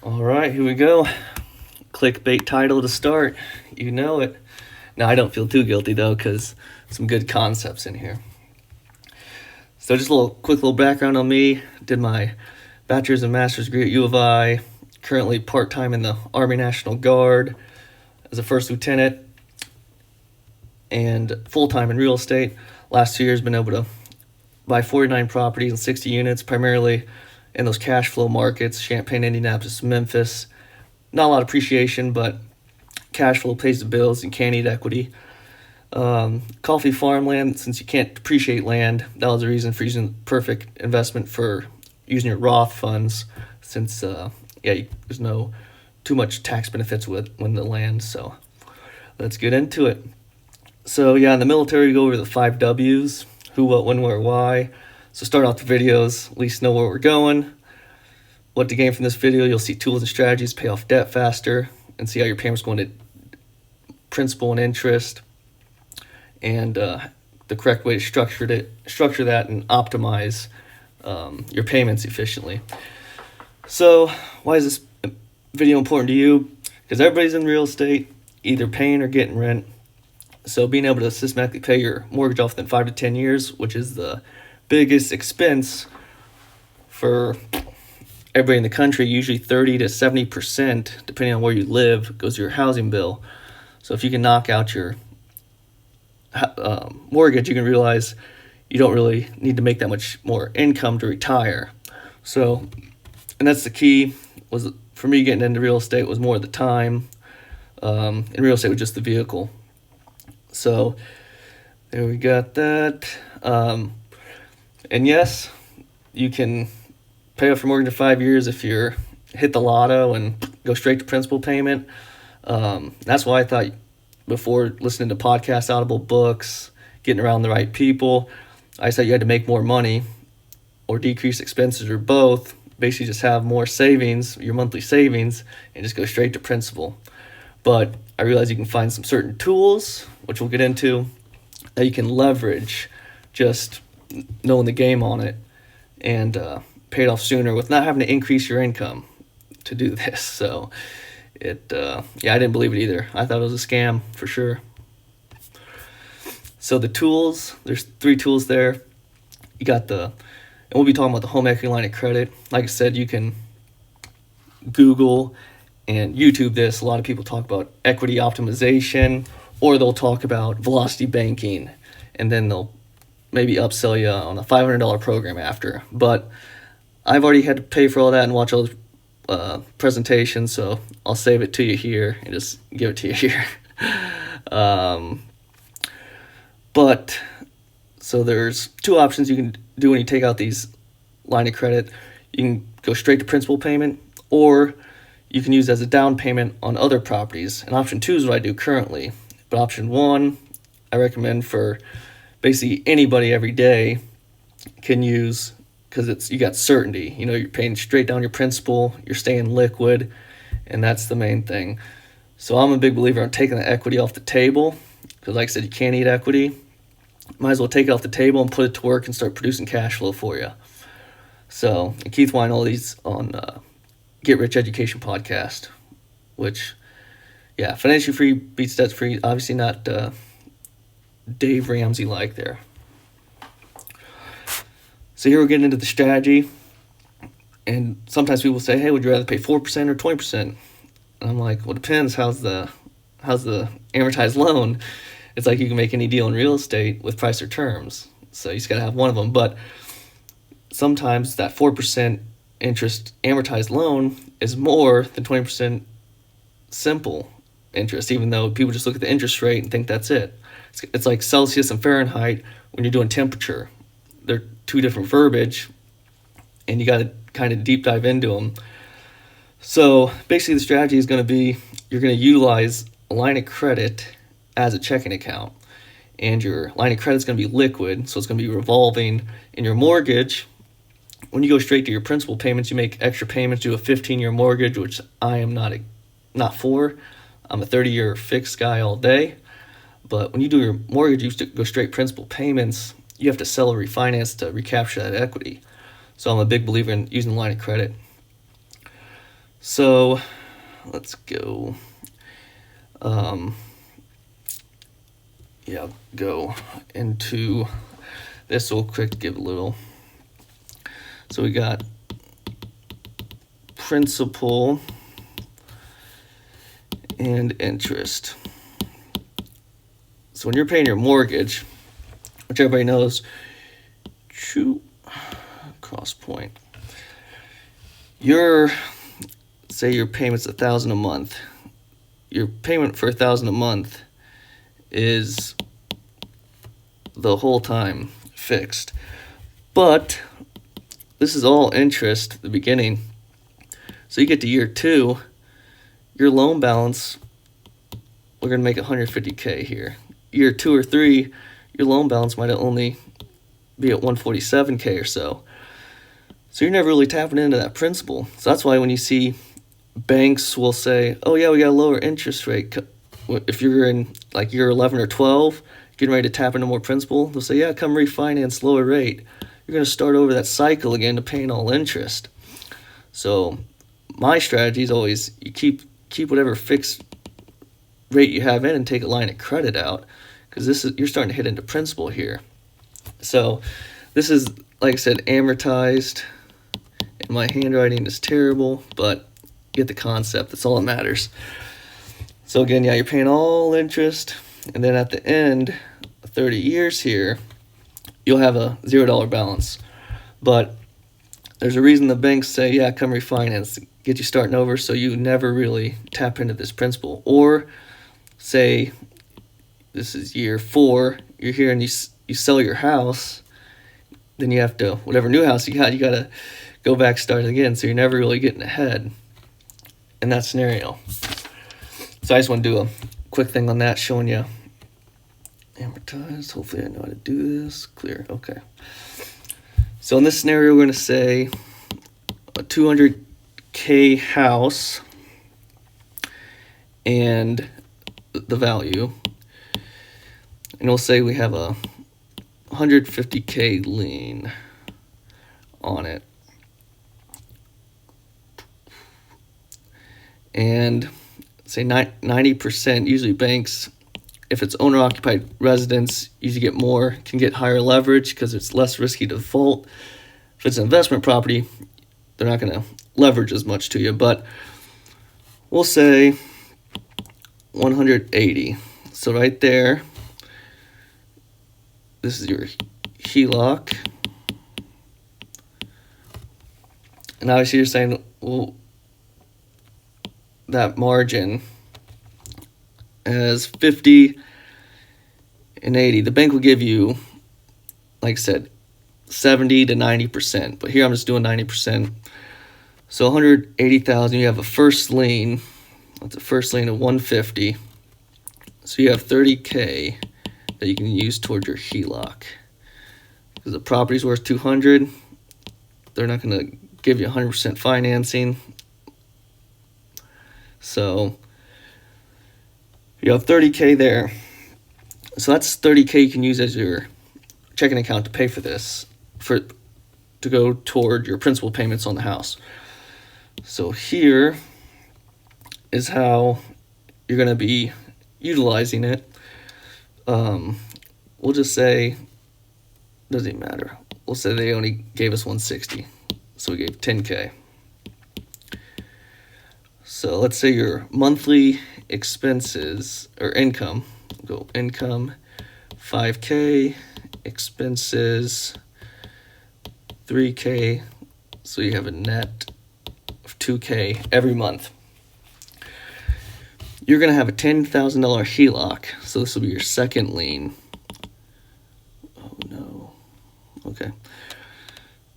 All right, here we go. Clickbait title to start. You know it. Now, I don't feel too guilty, though, because some good concepts in here. So just a quick little background on me. Did my bachelor's and master's degree at U of I. Currently part-time in the Army National Guard as a first lieutenant. And full-time in real estate. Last 2 years, been able to buy 49 properties and 60 units, primarily in those cash flow markets, Champaign, Indianapolis, Memphis. Not a lot of appreciation, but cash flow pays the bills and can't eat equity. Coffee farmland, since you can't depreciate land, that was the reason for using the perfect investment for using your Roth funds, since there's no too much tax benefits when the land. So let's get into it. So in the military, we go over the 5 W's: who, what, when, where, why. So start off the videos, at least know where we're going. What to gain from this video: you'll see tools and strategies, pay off debt faster, and see how your payments going to principal and interest, and the correct way to structure that and optimize your payments efficiently. So why is this video important to you? Because everybody's in real estate, either paying or getting rent. So being able to systematically pay your mortgage off within 5 to 10 years, which is the biggest expense for everybody in the country, usually 30 to 70%, depending on where you live, goes to your housing bill. So if you can knock out your mortgage, you can realize you don't really need to make that much more income to retire. So, and that's the key, was for me getting into real estate was more of the time. And real estate was just the vehicle. So there we got that. And yes, you can pay off your mortgage in 5 years if you're hit the lotto and go straight to principal payment. That's why I thought, before listening to podcasts, Audible books, getting around the right people, I said you had to make more money or decrease expenses or both. Basically just have more savings, your monthly savings, and just go straight to principal. But I realized you can find some certain tools, which we'll get into, that you can leverage just knowing the game on it, and pay it off sooner with not having to increase your income to do this. So I didn't believe it either. I thought it was a scam for sure. So the tools, there's 3 tools there. You got and we'll be talking about the home equity line of credit. Like I said, you can Google and YouTube this. A lot of people talk about equity optimization, or they'll talk about velocity banking, and then they'll maybe upsell you on a $500 program after. But I've already had to pay for all that and watch all the presentations, so I'll save it to you here and just give it to you here. But so there's 2 options you can do when you take out these line of credit. You can go straight to principal payment, or you can use it as a down payment on other properties. And option 2 is what I do currently. But option 1, I recommend for basically anybody every day can use, because you got certainty. You're paying straight down your principal, you're staying liquid, and that's the main thing. So I'm a big believer in taking the equity off the table, because like I said, you can't eat equity. Might as well take it off the table and put it to work and start producing cash flow for you. So, and Keith Wine, all these on Get Rich Education podcast, which, financially free beats debt free. Obviously not Dave Ramsey like there. So here we're getting into the strategy, and sometimes people say, "Hey, would you rather pay 4% or 20%?" And I'm like, "Well, it depends. How's the amortized loan?" It's like you can make any deal in real estate with price or terms, so you just gotta have one of them. But sometimes that 4% interest amortized loan is more than 20% simple interest, even though people just look at the interest rate and think that's it. It's like Celsius and Fahrenheit when you're doing temperature. They're 2 different verbiage, and you got to kind of deep dive into them. So basically the strategy is going to be, you're going to utilize a line of credit as a checking account, and your line of credit is going to be liquid, so it's going to be revolving. In your mortgage, when you go straight to your principal payments, you make extra payments, do a 15-year mortgage, which I am not for. I'm a 30-year fixed guy all day. But when you do your mortgage, you go straight principal payments, you have to sell or refinance to recapture that equity. So I'm a big believer in using the line of credit. So let's go. Go into this real quick, give a little. So we got principal and interest. So when you're paying your mortgage, which everybody knows, cross point. Say your payment's $1,000 a month. Your payment for $1,000 a month is the whole time fixed. But this is all interest at the beginning. So you get to year 2, your loan balance, we're going to make $150K here. Year 2 or 3, your loan balance might only be at $147K or so. So you're never really tapping into that principal. So that's why when you see banks will say, oh yeah, we got a lower interest rate. If you're in like year 11 or 12, getting ready to tap into more principal, they'll say, yeah, come refinance, lower rate. You're going to start over that cycle again to paying all interest. So my strategy is always you keep whatever fixed rate you have in and take a line of credit out, because you're starting to hit into principal here. So this is, like I said, amortized, and my handwriting is terrible, but you get the concept. That's all that matters. So again, yeah, you're paying all interest, and then at the end, 30 years here, you'll have a $0 balance. But there's a reason the banks say, yeah, come refinance, get you starting over, so you never really tap into this principal. Or say this is year 4, you're here and you sell your house, then you have to, whatever new house you got to go back, start again, so you're never really getting ahead in that scenario. So I just want to do a quick thing on that, showing you amortized. Hopefully I know how to do this. Clear. Okay. So in this scenario, we're going to say a $200K house and the value. And we'll say we have a $150K lien on it. And say 90%, usually banks, if it's owner-occupied residence, usually can get higher leverage because it's less risky to default. If it's an investment property, they're not going to leverage as much to you. But we'll say 180. So right there, this is your HELOC. And obviously you're saying, well, that margin as 50 and 80. The bank will give you, like I said, 70 to 90%. But here I'm just doing 90%. So 180,000, you have a first lien. That's a first lien of 150. So you have 30K that you can use toward your HELOC. Because the property's worth 200, they're not going to give you 100% financing. So you have 30K there. So that's 30K you can use as your checking account to pay for this, to go toward your principal payments on the house. So here is how you're going to be utilizing it. We'll just say, doesn't matter. We'll say they only gave us 160, so we gave 10K. So let's say your monthly expenses or income, go income 5K, expenses 3K, so you have a net of 2K every month. You're going to have a $10,000 HELOC, so this will be your second lien. Oh no. Okay.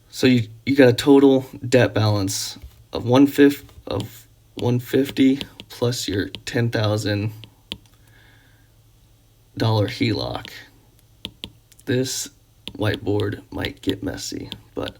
So you got a total debt balance of 150 plus your $10,000 HELOC. This whiteboard might get messy, but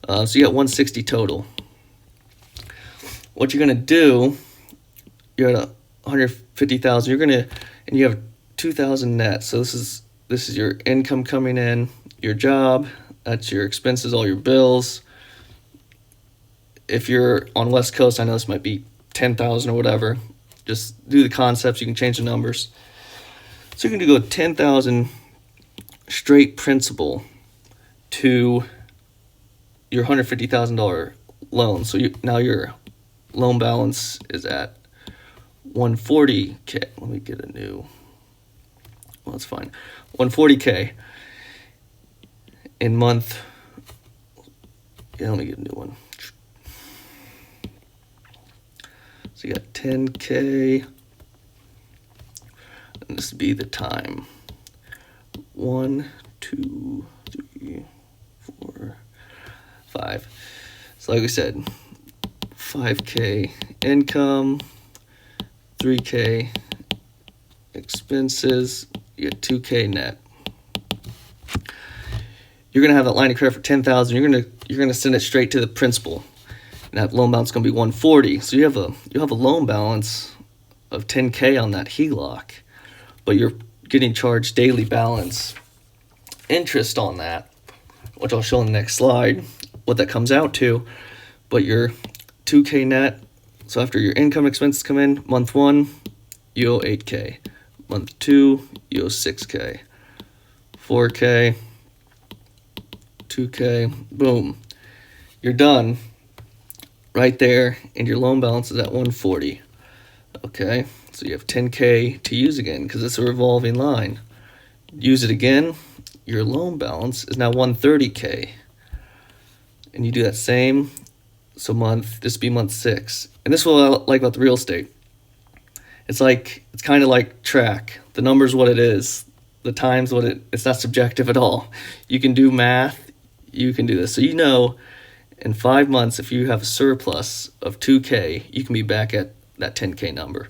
so you got 160 total. What you're gonna do, you're at 150,000. You're gonna, and you have 2,000 net. So this is your income coming in, your job. That's your expenses, all your bills. if you're on West Coast, I know this might be 10,000 or whatever. Just do the concepts. You can change the numbers. So you're going to go 10,000 straight principal to your $150,000 loan. So now your loan balance is at 140K. Let me get a new. Well, that's fine. 140K in month. Yeah, let me get a new one. So you got 10K. And this would be the time. 1, 2, 3, 4, 5. So like we said, 5K income, 3K expenses, you get 2K net. You're gonna have that line of credit for 10,000. You're gonna send it straight to the principal, and that loan balance is gonna be 140. So you have a loan balance of 10K on that HELOC, but you're getting charged daily balance interest on that, which I'll show in the next slide what that comes out to. But your 2K net. So after your income expenses come in, month 1, you owe 8K. Month 2, you owe 6K. 4K, 2K, boom. You're done right there, and your loan balance is at 140. Okay, so you have 10K to use again because it's a revolving line. Use it again, your loan balance is now 130K. And you do that same. So this would be month 6. And this is what I like about the real estate. It's kind of like track. The number's what it is. The time's it's not subjective at all. You can do math. You can do this. So in 5 months, if you have a surplus of 2K, you can be back at that 10K number.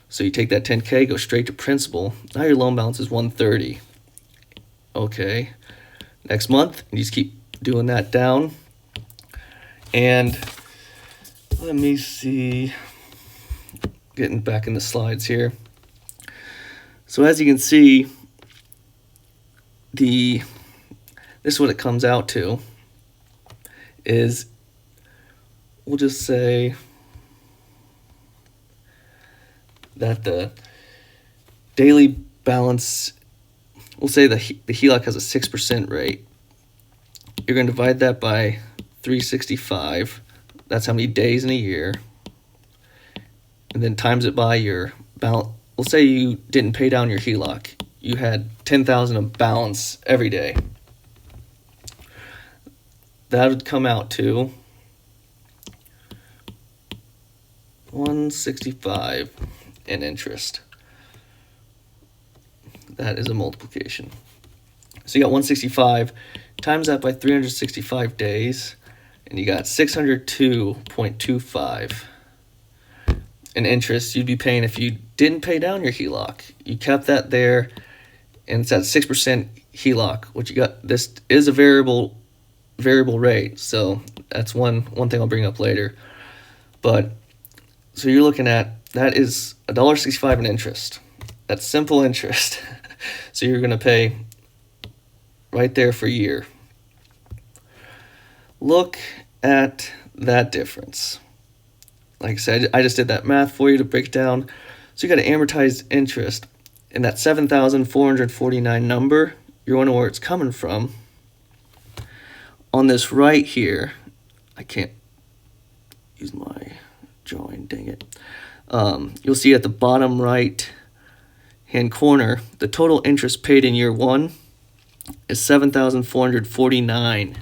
So you take that 10K, go straight to principal. Now your loan balance is 130. Okay. Next month, you just keep doing that down. And let me see, getting back in the slides here. So as you can see, this is what it comes out to is, we'll just say that the daily balance, we'll say the HELOC has a 6% rate. You're going to divide that by 365. That's how many days in a year. And then times it by your balance. We'll say you didn't pay down your HELOC. You had 10,000 of balance every day. That would come out to 165 in interest. That is a multiplication. So you got 165, times that by 365 days, and you got 602.25 in interest you'd be paying if you didn't pay down your HELOC. You kept that there, and it's at 6% HELOC. What you got, this is a variable rate, so that's one thing I'll bring up later. But so you're looking at, that is $1.65 in interest. That's simple interest. So you're going to pay right there for a year. Look at that difference. Like I said, I just did that math for you to break down. So you got to amortize interest. And that 7,449 number, you're wondering where it's coming from. On this right here, I can't use my drawing, dang it. You'll see at the bottom right hand corner, the total interest paid in year 1 is 7,449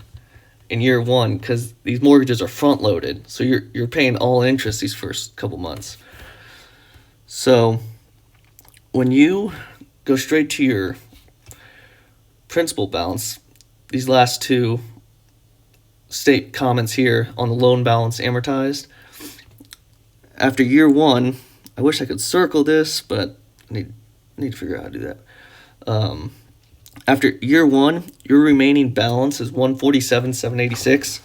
in year 1, because these mortgages are front loaded, so you're paying all interest these first couple months. So when you go straight to your principal balance, these last two state comments here on the loan balance amortized, after year 1, I wish I could circle this, but I need to figure out how to do that. After year 1, your remaining balance is $147,786.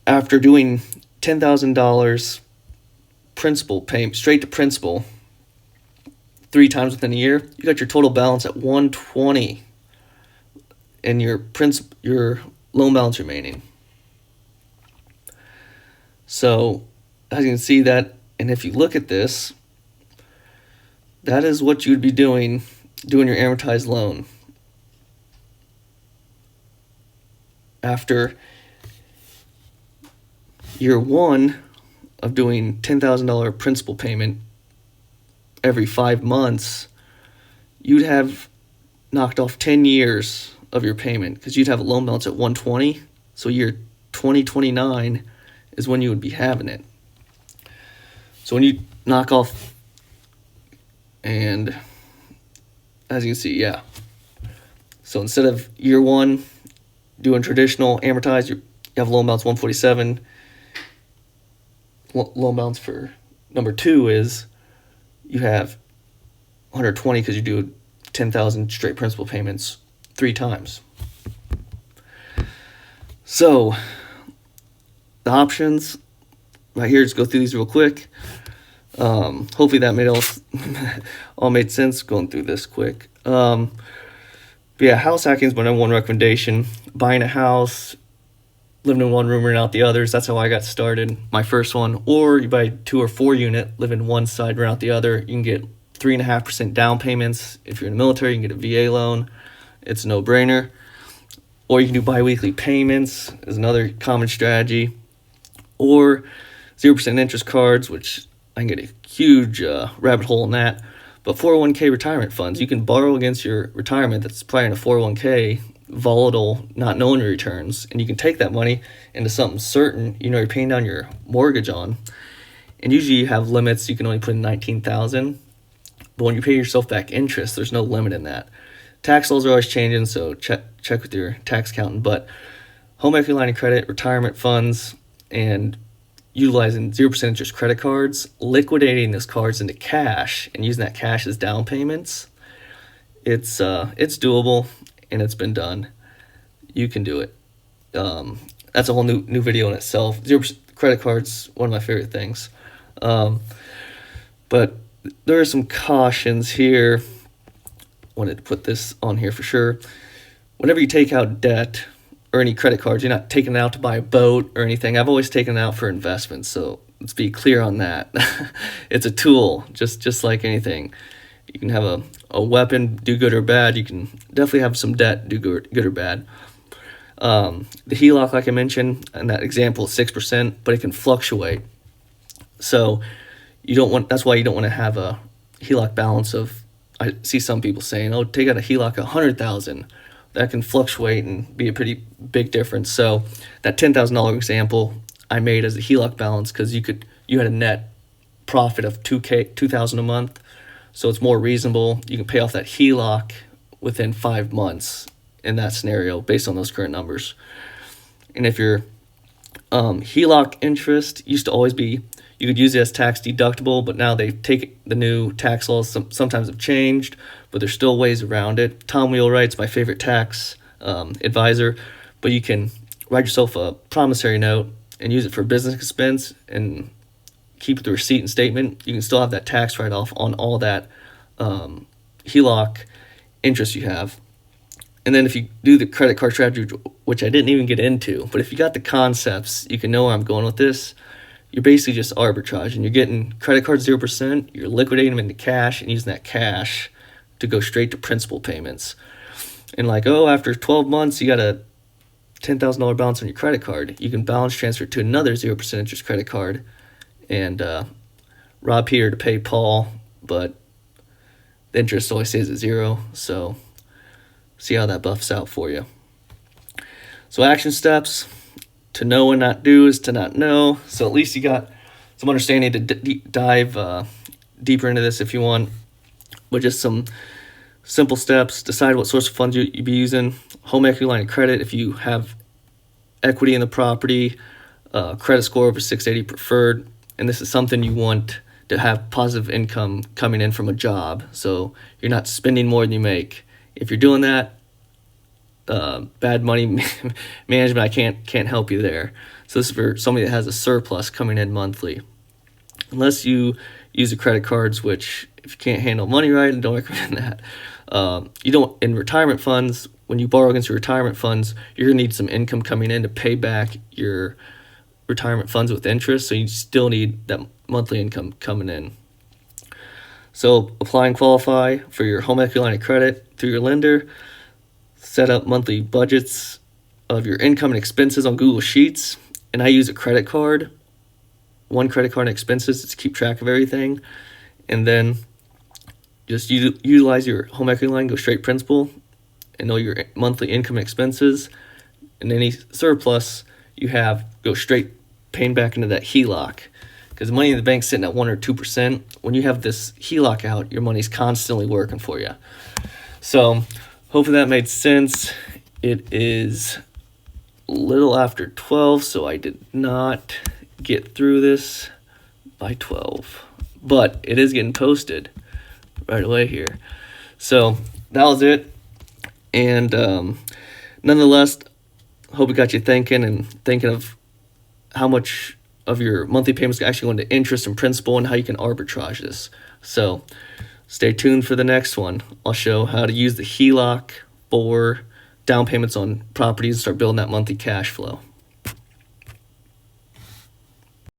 After doing $10,000 principal payment straight to principal 3 times within a year, you got your total balance at $120 and your loan balance remaining. So as you can see that, and if you look at this, that is what you'd be doing your amortized loan. After year one of doing $10,000 principal payment every 5 months, you'd have knocked off 10 years of your payment, because you'd have a loan balance at 120. So year 2029 is when you would be having it. So when you knock off, and as you can see, yeah. So instead of year one doing traditional amortized, you have loan balance 147. Loan balance for number two is you have 120, because you do 10,000 straight principal payments 3 times. So the options right here, just go through these real quick. Hopefully that made all made sense going through this quick. But yeah, house hacking is my number one recommendation. Buying a house, living in one room, renting out the others. That's how I got started, my first one. Or you buy 2 or 4 unit, live in one side, rent out the other. You can get 3.5% down payments. If you're in the military, you can get a VA loan. It's a no-brainer. Or you can do bi-weekly payments is another common strategy. Or 0% interest cards, which I can get a huge rabbit hole in that. But 401k retirement funds, you can borrow against your retirement that's probably in a 401k, volatile, not knowing your returns, and you can take that money into something certain, you're paying down your mortgage on. And usually you have limits, you can only put in 19,000. But when you pay yourself back interest, there's no limit in that. Tax laws are always changing, so check with your tax accountant. But home equity line of credit, retirement funds, and utilizing 0% interest credit cards, liquidating those cards into cash and using that cash as down payments, it's doable, and it's been done. You can do it. That's a whole new video in itself. 0% credit cards, one of my favorite things. But there are some cautions here. Wanted to put this on here for sure. Whenever you take out debt or any credit cards, you're not taking it out to buy a boat or anything. I've always taken it out for investments, so let's be clear on that. It's a tool, just like anything. You can have a weapon, do good or bad. You can definitely have some debt, do good or bad. The HELOC, like I mentioned, in that example, is 6%, but it can fluctuate. So that's why you don't want to have a HELOC balance of, I see some people saying, oh, take out a HELOC $100,000. That can fluctuate and be a pretty big difference. So that $10,000 example I made as a HELOC balance, because you had a net profit of $2,000 a month. So it's more reasonable. You can pay off that HELOC within 5 months in that scenario based on those current numbers. And if your HELOC interest used to always be, you could use it as tax deductible, but now they take the new tax laws, sometimes have changed, but there's still ways around it. Tom Wheelwright's my favorite tax advisor, but you can write yourself a promissory note and use it for business expense and keep the receipt and statement. You can still have that tax write-off on all that HELOC interest you have. And then if you do the credit card strategy, which I didn't even get into, but if you got the concepts, you can know where I'm going with this. You're basically just arbitrage, and you're getting credit cards 0%, you're liquidating them into cash and using that cash to go straight to principal payments. And after 12 months, you got a $10,000 balance on your credit card. You can balance transfer to another 0% interest credit card and rob Peter to pay Paul, but the interest always stays at 0. So see how that buffs out for you. So action steps. To know and not do is to not know. So at least you got some understanding to dive deeper into this if you want. But just some simple steps. Decide what source of funds you'd be using. Home equity line of credit if you have equity in the property. Credit score over 680 preferred. And this is something you want to have positive income coming in from a job. So you're not spending more than you make. If you're doing that, bad money management, I can't help you there. So this is for somebody that has a surplus coming in monthly. Unless you use the credit cards, which if you can't handle money right, I don't recommend that. You don't, in retirement funds, when you borrow against your retirement funds, you're gonna need some income coming in to pay back your retirement funds with interest, so you still need that monthly income coming in. So apply and qualify for your home equity line of credit through your lender. Set up monthly budgets of your income and expenses on Google Sheets. And I use a credit card, one credit card and expenses to keep track of everything. And then just utilize your home equity line, go straight principal, and know your monthly income and expenses. And any surplus you have, go straight paying back into that HELOC. Because money in the bank's sitting at 1 or 2%. When you have this HELOC out, your money's constantly working for you. So hopefully that made sense. It is a little after 12, so I did not get through this by 12. But it is getting posted right away here. So that was it. And nonetheless, hope it got you thinking of how much of your monthly payments actually going to interest and principal and how you can arbitrage this. So stay tuned for the next one. I'll show how to use the HELOC for down payments on properties and start building that monthly cash flow.